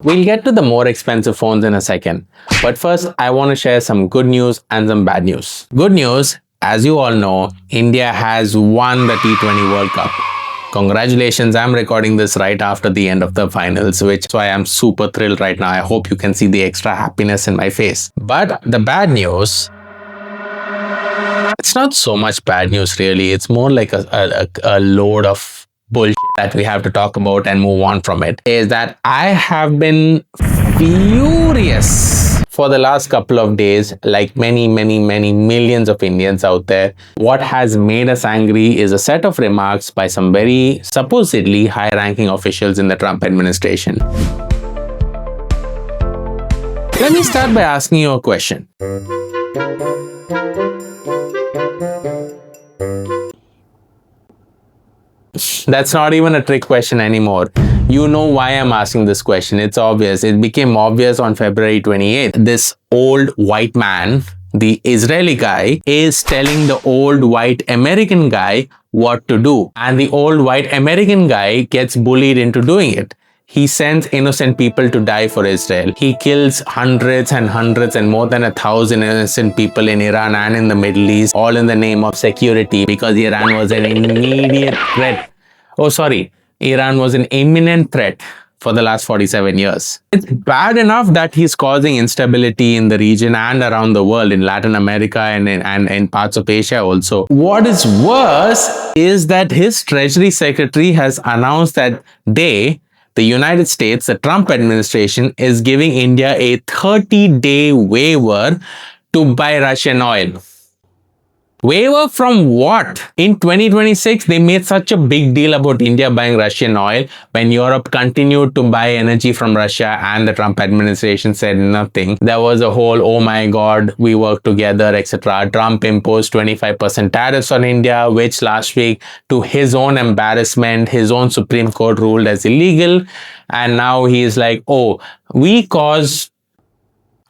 We'll get to the more expensive phones in a second, but first I want to share some good news and some bad news. Good news, as you all know, India has won the T20 World Cup. Congratulations, I'm recording this right after the end of the finals, which is why I'm super thrilled right now. I hope you can see the extra happiness in my face. But the bad news, it's not so much bad news really, it's more like a load of bullshit that we have to talk about and move on from it, is that I have been furious for the last couple of days, like many millions of Indians out there. What has made us angry is a set of remarks by some very supposedly high-ranking officials in the Trump administration. Let me start by asking you a question. That's not even a trick question anymore. You know why I'm asking this question. It's obvious. It became obvious on February 28th. This old white man, the Israeli guy, is telling the old white American guy what to do. And the old white American guy gets bullied into doing it. He sends innocent people to die for Israel. He kills hundreds and more than 1,000 innocent people in Iran and in the Middle East, all in the name of security, because Iran was an immediate threat. Iran was an imminent threat for the last 47 years. It's bad enough that he's causing instability in the region and around the world, in Latin America and in parts of Asia also. What is worse is that his Treasury Secretary has announced that the United States, the Trump administration, is giving India a 30-day waiver to buy Russian oil. Waiver from what? In 2026, they made such a big deal about India buying Russian oil when Europe continued to buy energy from Russia and the Trump administration said nothing. There was a whole, oh my God, we work together, etc. Trump imposed 25% tariffs on India, which last week, to his own embarrassment, his own Supreme Court ruled as illegal. And now he is like, oh, we caused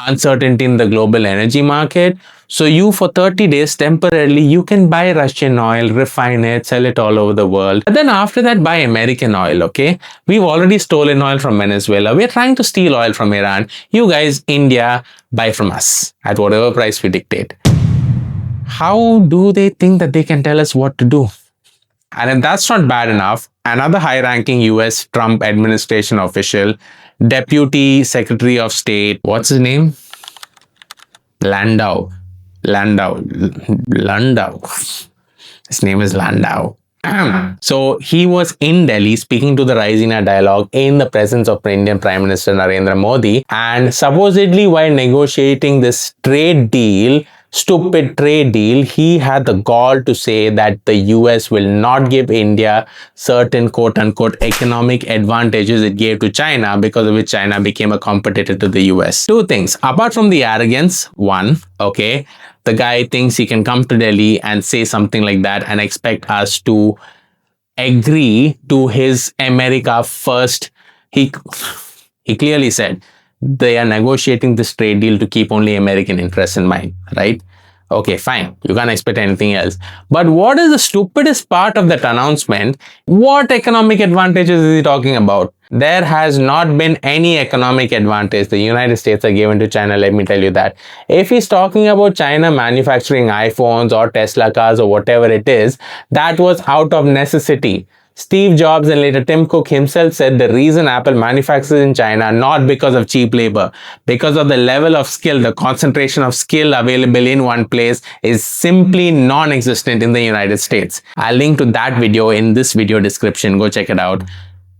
uncertainty in the global energy market. So you, for 30 days, temporarily, you can buy Russian oil, refine it, sell it all over the world. But then after that, buy American oil, okay? We've already stolen oil from Venezuela. We're trying to steal oil from Iran. You guys, India, buy from us at whatever price we dictate. How do they think that they can tell us what to do? And if that's not bad enough, another high-ranking US Trump administration official, Deputy Secretary of State, what's his name? Landau. His name is Landau. So he was in Delhi speaking to the Raisina dialogue in the presence of Indian Prime Minister Narendra Modi, and supposedly while negotiating this stupid trade deal, he had the gall to say that the US will not give India certain quote-unquote economic advantages it gave to China, because of which China became a competitor to the US. Two things. Apart from the arrogance, one, okay, the guy thinks he can come to Delhi and say something like that and expect us to agree to his America first. He clearly said they are negotiating this trade deal to keep only American interests in mind, right? Okay, fine. You can't expect anything else. But what is the stupidest part of that announcement? What economic advantages is he talking about? There has not been any economic advantage the United States are given to China, let me tell you that. If he's talking about China manufacturing iPhones or Tesla cars or whatever it is, that was out of necessity. Steve Jobs and later Tim Cook himself said the reason Apple manufactures in China, not because of cheap labor, because of the level of skill, the concentration of skill available in one place is simply non-existent in the United States. I'll link to that video in this video description. Go check it out.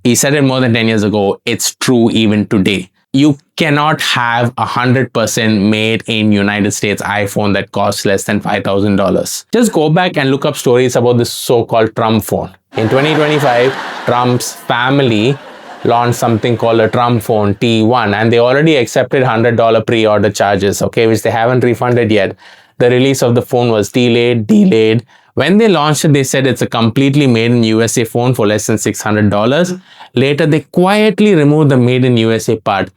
He said it more than 10 years ago. It's true even today. You cannot have 100% made in United States iPhone that costs less than $5,000. Just go back and look up stories about this so-called Trump phone. In 2025, Trump's family launched something called a Trump phone T1, and they already accepted $100 pre-order charges, okay, which they haven't refunded yet. The release of the phone was delayed. When they launched it, they said it's a completely made in USA phone for less than $600. Later, they quietly removed the made in USA part.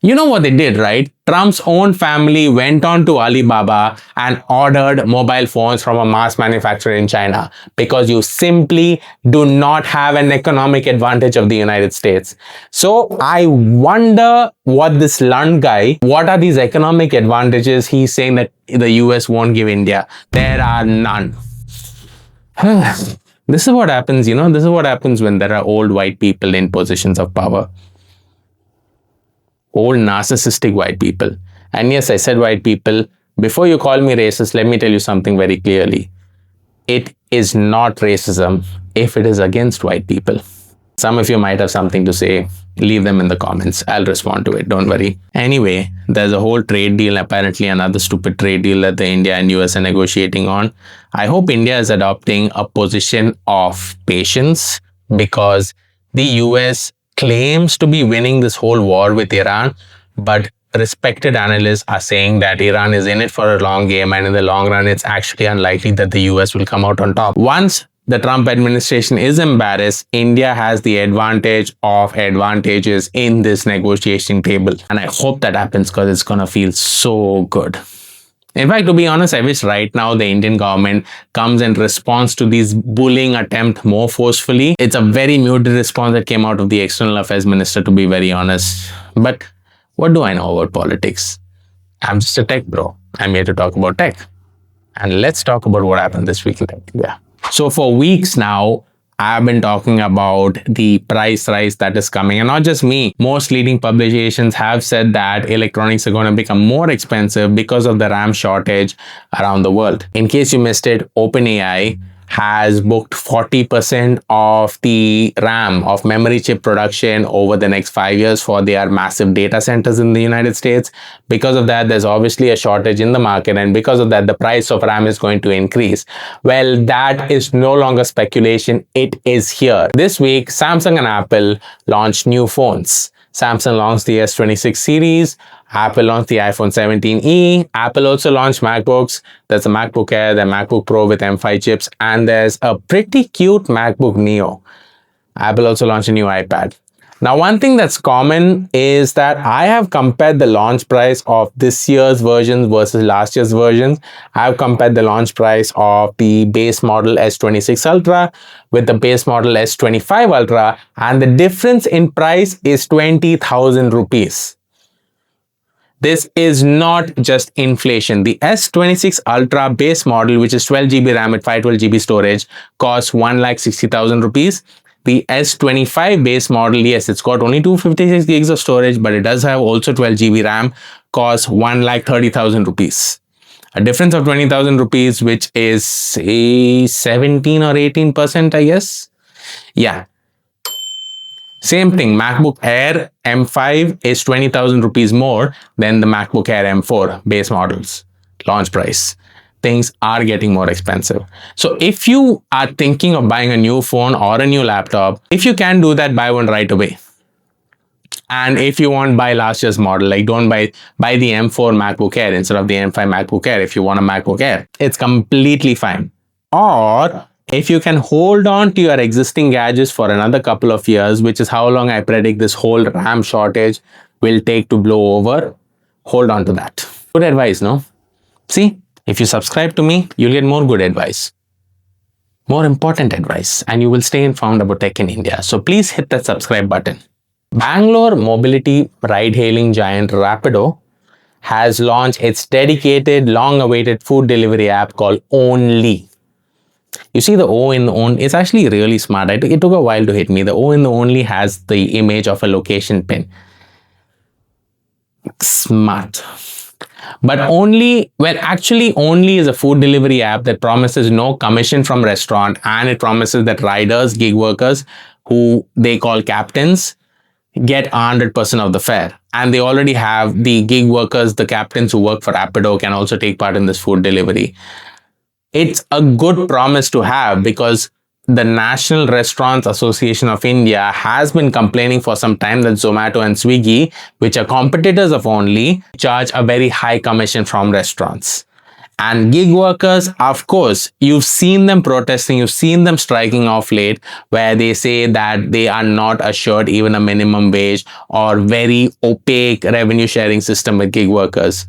You know what they did, right? Trump's own family went on to Alibaba and ordered mobile phones from a mass manufacturer in China because you simply do not have an economic advantage of the United States. So I wonder what this Lund guy, what are these economic advantages he's saying that the US won't give India? There are none. This is what happens, this is what happens when there are old white people in positions of power. Old narcissistic white people. And yes, I said white people. Before you call me racist, let me tell you something very clearly. It is not racism if it is against white people. Some of you might have something to say. Leave them in the comments. I'll respond to it. Don't worry. Anyway, there's a whole trade deal, apparently another stupid trade deal that the India and US are negotiating on. I hope India is adopting a position of patience because the US claims to be winning this whole war with Iran, but respected analysts are saying that Iran is in it for a long game, and in the long run, it's actually unlikely that the US will come out on top. Once the Trump administration is embarrassed, India has the advantage of advantages in this negotiation table. And I hope that happens because it's going to feel so good. In fact, to be honest, I wish right now the Indian government comes and responds to this bullying attempt more forcefully. It's a very muted response that came out of the External Affairs Minister, to be very honest. But what do I know about politics? I'm just a tech bro. I'm here to talk about tech. And let's talk about what happened this week in tech. Yeah. So for weeks now, I've been talking about the price rise that is coming, and not just me. Most leading publications have said that electronics are going to become more expensive because of the RAM shortage around the world. In case you missed it, OpenAI has booked 40% of the RAM of memory chip production over the next 5 years for their massive data centers in the United States. Because of that, there's obviously a shortage in the market, and because of that, the price of RAM is going to increase. Well, that is no longer speculation. It is here. This week, Samsung and Apple launched new phones. Samsung launched the S26 series. Apple launched the iPhone 17e. Apple also launched MacBooks. There's a MacBook Air, the MacBook Pro with M5 chips, and there's a pretty cute MacBook Neo. Apple also launched a new iPad. Now, one thing that's common is that I have compared the launch price of this year's versions versus last year's versions. I've compared the launch price of the base model S26 Ultra with the base model S25 Ultra, and the difference in price is 20,000 rupees. This is not just inflation. The S26 Ultra base model, which is 12 GB RAM with 512 GB storage, costs 1,60,000 rupees. The S25 base model, yes, it's got only 256 gigs of storage, but it does have also 12 GB RAM, costs 1,30,000 rupees. A difference of 20,000 rupees, which is a 17 or 18%, I guess. Yeah. Same thing, MacBook Air M5 is 20,000 rupees more than the MacBook Air M4 base models. Launch price. Things are getting more expensive. So if you are thinking of buying a new phone or a new laptop, if you can do that, buy one right away. And if you want, buy last year's model, like don't buy the M4 MacBook Air instead of the M5 MacBook Air if you want a MacBook Air. It's completely fine. Or if you can hold on to your existing gadgets for another couple of years, which is how long I predict this whole RAM shortage will take to blow over, hold on to that. Good advice, no? See, if you subscribe to me, you'll get more good advice, more important advice, and you will stay informed about tech in India. So please hit that subscribe button. Bangalore mobility ride-hailing giant Rapido has launched its dedicated, long-awaited food delivery app called Only. You see the O in the Only, it's actually really smart. It took a while to hit me. The O in the Only has the image of a location pin. Smart. But Only, well, actually Only is a food delivery app that promises no commission from restaurant, and it promises that riders, gig workers, who they call captains, get 100% of the fare. And they already have the gig workers, the captains who work for Rapido can also take part in this food delivery. It's a good promise to have because the National Restaurants Association of India has been complaining for some time that Zomato and Swiggy, which are competitors of Only, charge a very high commission from restaurants. And gig workers, of course, you've seen them protesting, you've seen them striking off late, where they say that they are not assured even a minimum wage or very opaque revenue sharing system with gig workers.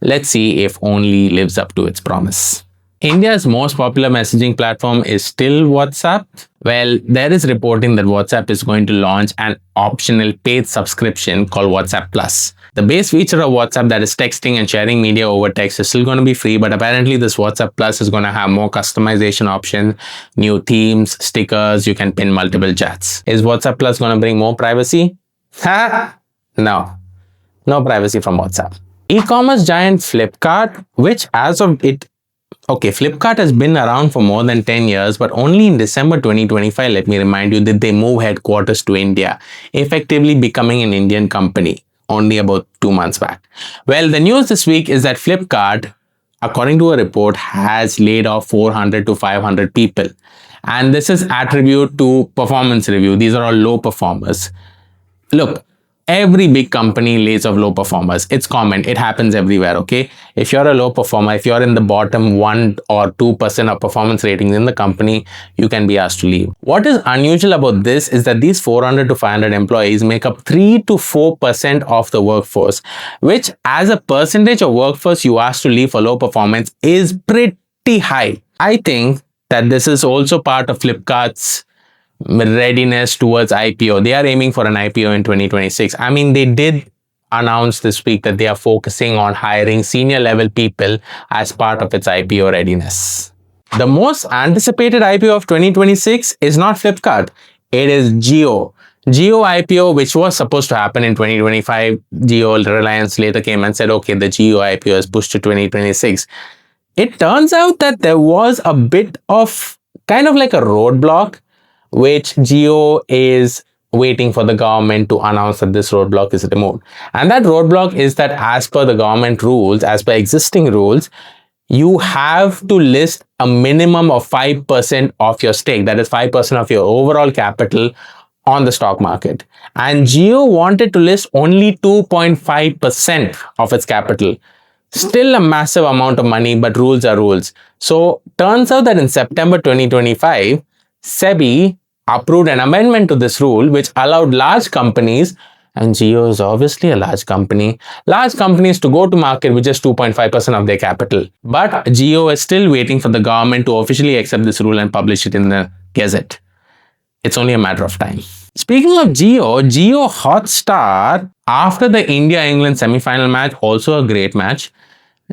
Let's see if Only lives up to its promise. India's most popular messaging platform is still WhatsApp. Well, there is reporting that WhatsApp is going to launch an optional paid subscription called WhatsApp Plus. The base feature of WhatsApp, that is texting and sharing media over text, is still going to be free, but apparently this WhatsApp Plus is going to have more customization options, new themes, stickers, you can pin multiple chats. Is WhatsApp Plus going to bring more privacy? Ha! No. No privacy from WhatsApp. E-commerce giant Flipkart, which as of it Flipkart has been around for more than 10 years, but only in December 2025, let me remind you, did they move headquarters to India, effectively becoming an Indian company only about 2 months back. Well, the news this week is that Flipkart, according to a report, has laid off 400 to 500 people. And this is attributed to performance review. These are all low performers. Look, every big company lays off low performers. It's common. It happens everywhere, okay? If you're a low performer, if you're in the bottom 1 or 2% of performance ratings in the company, you can be asked to leave. What is unusual about this is that these 400 to 500 employees make up 3 to 4% of the workforce, which as a percentage of workforce you asked to leave for low performance is pretty high. I think that this is also part of Flipkart's readiness towards IPO. They are aiming for an IPO in 2026. I mean, they did announce this week that they are focusing on hiring senior level people as part of its IPO readiness. The most anticipated IPO of 2026 is not Flipkart. It is Jio. Jio IPO, which was supposed to happen in 2025, Jio Reliance later came and said, okay, the Jio IPO is pushed to 2026. It turns out that there was a bit of kind of like a roadblock, which Jio is waiting for the government to announce that this roadblock is removed. And that roadblock is that as per the government rules, as per existing rules, you have to list a minimum of 5% of your stake, that is 5% of your overall capital on the stock market. And Jio wanted to list only 2.5% of its capital. Still a massive amount of money, but rules are rules. So turns out that in September 2025, SEBI approved an amendment to this rule which allowed large companies, and Jio is obviously a large company, large companies to go to market with just 2.5% of their capital. But Jio is still waiting for the government to officially accept this rule and publish it in the Gazette. It's only a matter of time. Speaking of Jio Hotstar, after the India-England semi-final match, also a great match,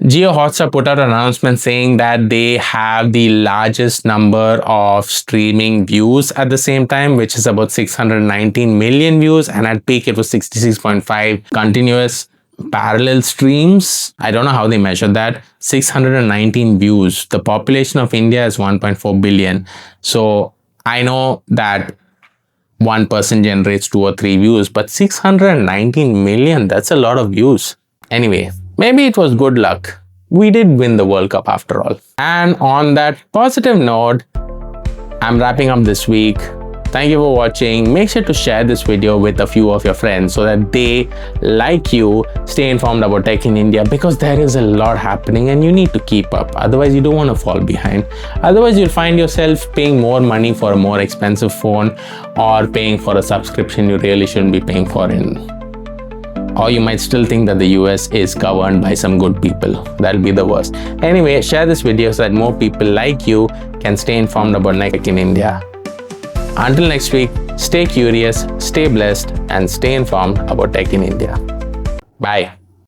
Jio Hotstar put out an announcement saying that they have the largest number of streaming views at the same time, which is about 619 million views, and at peak it was 66.5 continuous parallel streams. I don't know how they measured that. 619 views. The population of India is 1.4 billion. So I know that one person generates 2 or 3 views, but 619 million, that's a lot of views. Anyway, maybe it was good luck. We did win the World Cup after all. And on that positive note, I'm wrapping up this week. Thank you for watching. Make sure to share this video with a few of your friends so that they, like you, stay informed about tech in India, because there is a lot happening and you need to keep up. Otherwise, you don't want to fall behind. Otherwise, you'll find yourself paying more money for a more expensive phone or paying for a subscription you really shouldn't be paying for or you might still think that the US is governed by some good people. That'll be the worst. Anyway, share this video so that more people like you can stay informed about tech in India. Until next week, stay curious, stay blessed, and stay informed about tech in India. Bye.